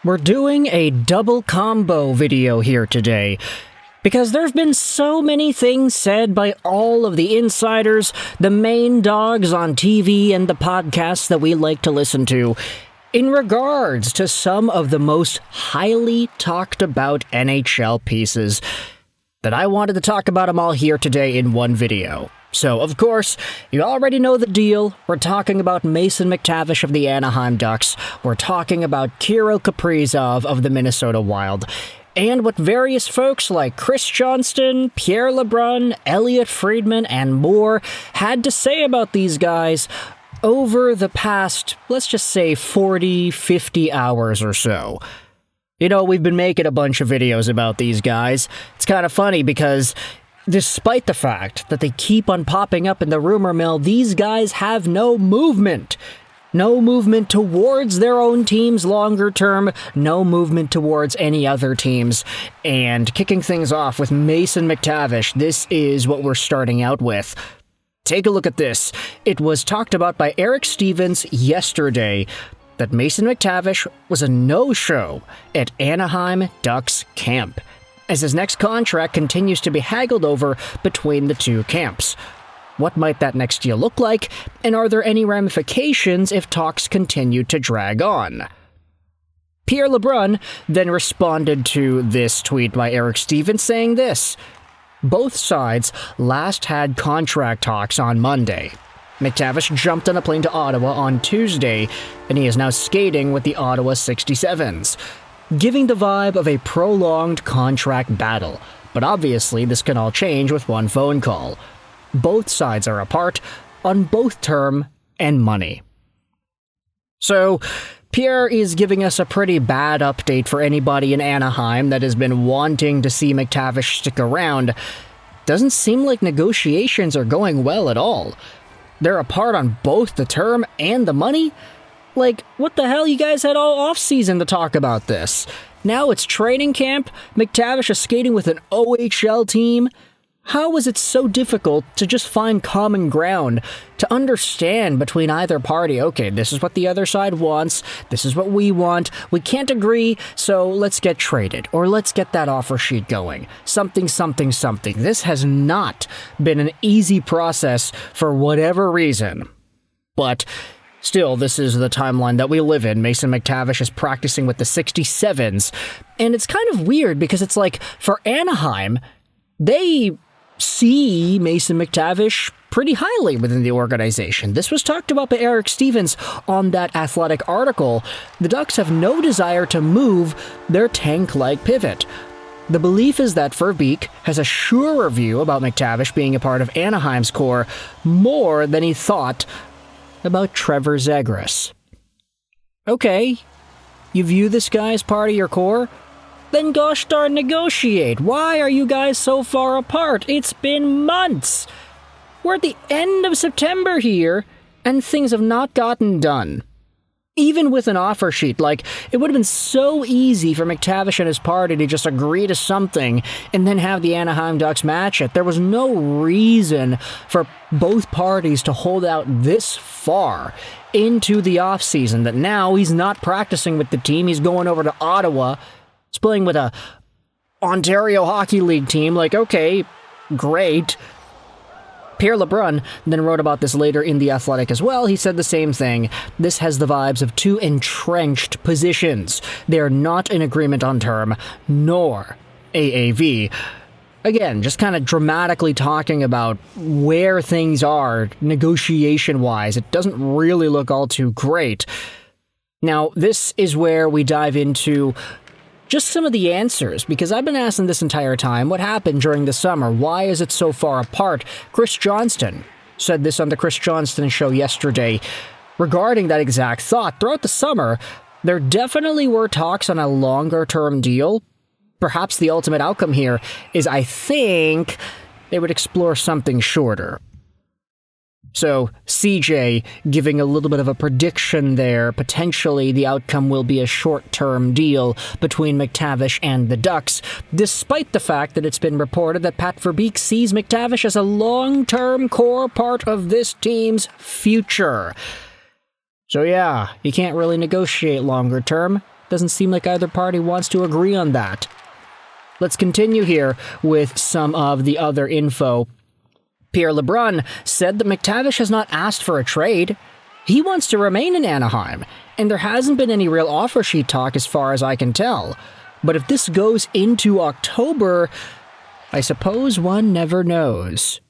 We're doing a double combo video here today, because there have been so many things said by all of the insiders, the main dogs on TV and the podcasts that we like to listen to, in regards to some of the most highly talked about NHL pieces, that I wanted to talk about them all here today in one video. So, of course, you already know the deal. We're talking about Mason McTavish of the Anaheim Ducks. We're talking about Kirill Kaprizov of the Minnesota Wild. And what various folks like Chris Johnston, Pierre Lebrun, Elliot Friedman, and more had to say about these guys over the past, let's just say, 40, 50 hours or so. You know, we've been making a bunch of videos about these guys. It's kind of funny because despite the fact that they keep on popping up in the rumor mill, these guys have no movement. No movement towards their own teams longer term, no movement towards any other teams. And kicking things off with Mason McTavish, this is what we're starting out with. Take a look at this. It was talked about by Eric Stevens yesterday that Mason McTavish was a no-show at Anaheim Ducks camp, as his next contract continues to be haggled over between the two camps. What might that next deal look like, and are there any ramifications if talks continue to drag on? Pierre Lebrun then responded to this tweet by Eric Stevens saying this: both sides last had contract talks on Monday. McTavish jumped on a plane to Ottawa on Tuesday, and he is now skating with the Ottawa 67s. Giving the vibe of a prolonged contract battle, but obviously this can all change with one phone call. Both sides are apart on both term and money. So, Pierre is giving us a pretty bad update for anybody in Anaheim that has been wanting to see McTavish stick around. Doesn't seem like negotiations are going well at all. They're apart on both the term and the money? Like, what the hell? You guys had all off-season to talk about this. Now it's training camp, McTavish is skating with an OHL team. How is it so difficult to just find common ground, to understand between either party? Okay, this is what the other side wants, this is what we want, we can't agree, so let's get traded, or let's get that offer sheet going. Something, something, something. This has not been an easy process for whatever reason. But still, this is the timeline that we live in. Mason McTavish is practicing with the 67s, and it's kind of weird because it's like, for Anaheim, they see Mason McTavish pretty highly within the organization. This was talked about by Eric Stevens on that Athletic article. The Ducks have no desire to move their tank-like pivot. The belief is that Verbeek has a surer view about McTavish being a part of Anaheim's core more than he thought about Trevor Zegras. Okay, you view this guy as part of your core? Then gosh darn negotiate. Why are you guys so far apart? It's been months. We're at the end of September here, and things have not gotten done. Even with an offer sheet, like, it would have been so easy for McTavish and his party to just agree to something and then have the Anaheim Ducks match it. There was no reason for both parties to hold out this far into the offseason that now he's not practicing with the team. He's going over to Ottawa. He's playing with a Ontario Hockey League team. Like, okay, great. Pierre Lebrun then wrote about this later in The Athletic as well. He said the same thing. This has the vibes of two entrenched positions. They are not in agreement on term, nor AAV. Again, just kind of dramatically talking about where things are negotiation-wise. It doesn't really look all too great. Now, this is where we dive into just some of the answers, because I've been asking this entire time, what happened during the summer? Why is it so far apart? Chris Johnston said this on the Chris Johnston show yesterday regarding that exact thought. Throughout the summer, there definitely were talks on a longer-term deal. Perhaps the ultimate outcome here is, I think, they would explore something shorter. So, CJ giving a little bit of a prediction there. Potentially, the outcome will be a short-term deal between McTavish and the Ducks, despite the fact that it's been reported that Pat Verbeek sees McTavish as a long-term core part of this team's future. So yeah, you can't really negotiate longer term. Doesn't seem like either party wants to agree on that. Let's continue here with some of the other info. Pierre Lebrun said that McTavish has not asked for a trade. He wants to remain in Anaheim, and there hasn't been any real offer sheet talk as far as I can tell. But if this goes into October, I suppose one never knows.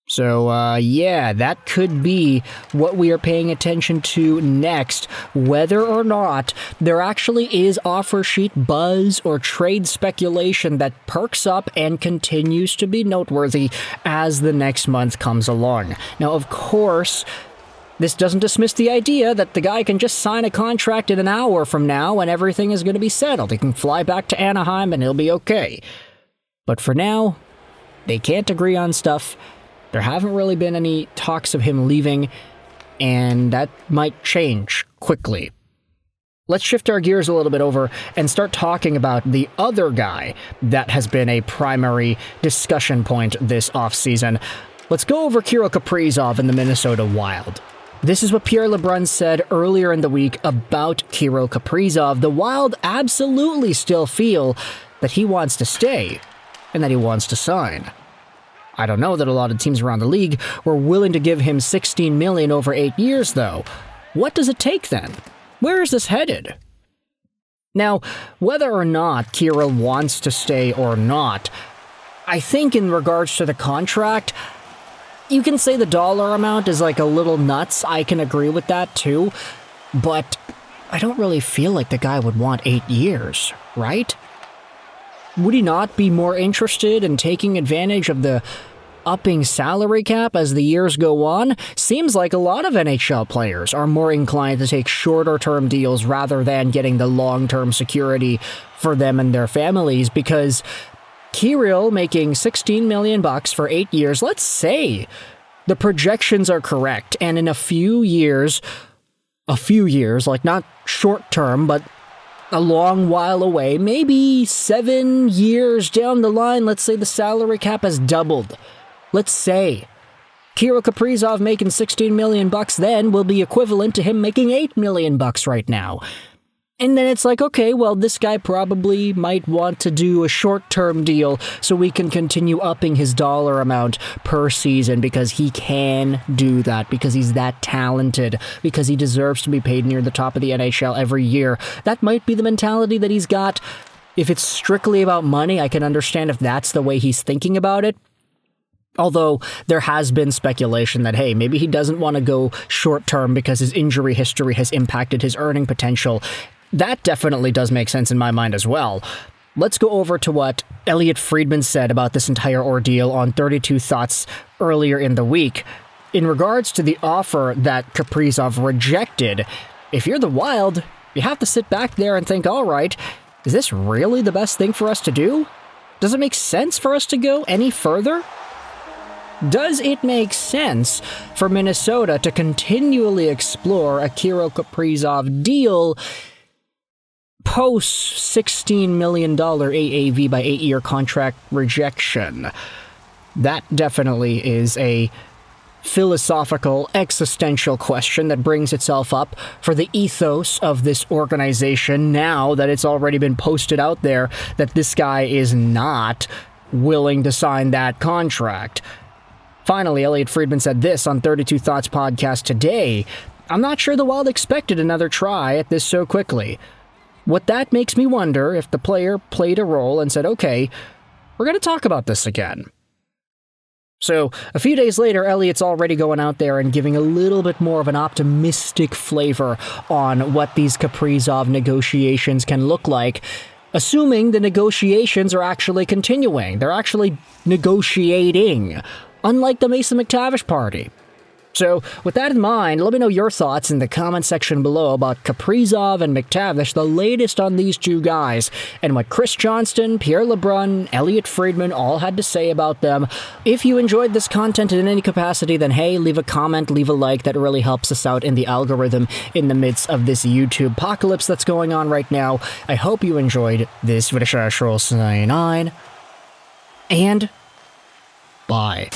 So, yeah, that could be what we are paying attention to next, whether or not there actually is offer sheet buzz or trade speculation that perks up and continues to be noteworthy as the next month comes along. Now, of course, this doesn't dismiss the idea that the guy can just sign a contract in an hour from now and everything is going to be settled. He can fly back to Anaheim and he'll be okay. But for now, they can't agree on stuff. There haven't really been any talks of him leaving, and that might change quickly. Let's shift our gears a little bit over and start talking about the other guy that has been a primary discussion point this offseason. Let's go over Kirill Kaprizov in the Minnesota Wild. This is what Pierre Lebrun said earlier in the week about Kirill Kaprizov. The Wild absolutely still feel that he wants to stay and that he wants to sign. I don't know that a lot of teams around the league were willing to give him $16 million over 8 years, though. What does it take then? Where is this headed? Now, whether or not Kirill wants to stay or not, I think in regards to the contract, you can say the dollar amount is like a little nuts. I can agree with that too. But I don't really feel like the guy would want 8 years, right? Would he not be more interested in taking advantage of the upping salary cap as the years go on? Seems like a lot of NHL players are more inclined to take shorter-term deals rather than getting the long-term security for them and their families, because Kirill making $16 million for 8 years, let's say the projections are correct, and in a few years, like not short-term, but a long while away, maybe 7 years down the line, let's say the salary cap has doubled. Let's say Kirill Kaprizov making $16 million then will be equivalent to him making $8 million right now. And then it's like, okay, well, this guy probably might want to do a short-term deal so we can continue upping his dollar amount per season because he can do that, because he's that talented, because he deserves to be paid near the top of the NHL every year. That might be the mentality that he's got. If it's strictly about money, I can understand if that's the way he's thinking about it. Although there has been speculation that, hey, maybe he doesn't want to go short-term because his injury history has impacted his earning potential. That definitely does make sense in my mind as well. Let's go over to what Elliotte Friedman said about this entire ordeal on 32 Thoughts earlier in the week. In regards to the offer that Kaprizov rejected, if you're the Wild, you have to sit back there and think, all right, is this really the best thing for us to do? Does it make sense for us to go any further? Does it make sense for Minnesota to continually explore a Kirill Kaprizov deal post $16 million AAV by 8-year contract rejection? That definitely is a philosophical, existential question that brings itself up for the ethos of this organization now that it's already been posted out there that this guy is not willing to sign that contract. Finally, Elliotte Friedman said this on 32 Thoughts podcast today: I'm not sure the Wild expected another try at this so quickly. What that makes me wonder if the player played a role and said, okay, we're going to talk about this again. So, a few days later, Elliott's already going out there and giving a little bit more of an optimistic flavor on what these Kaprizov negotiations can look like, assuming the negotiations are actually continuing. They're actually negotiating, unlike the Mason McTavish party. So, with that in mind, let me know your thoughts in the comment section below about Kaprizov and McTavish, the latest on these two guys, and what Chris Johnston, Pierre Lebrun, Elliotte Friedman all had to say about them. If you enjoyed this content in any capacity, then hey, leave a comment, leave a like. That really helps us out in the algorithm in the midst of this YouTube apocalypse that's going on right now. I hope you enjoyed this video. And bye.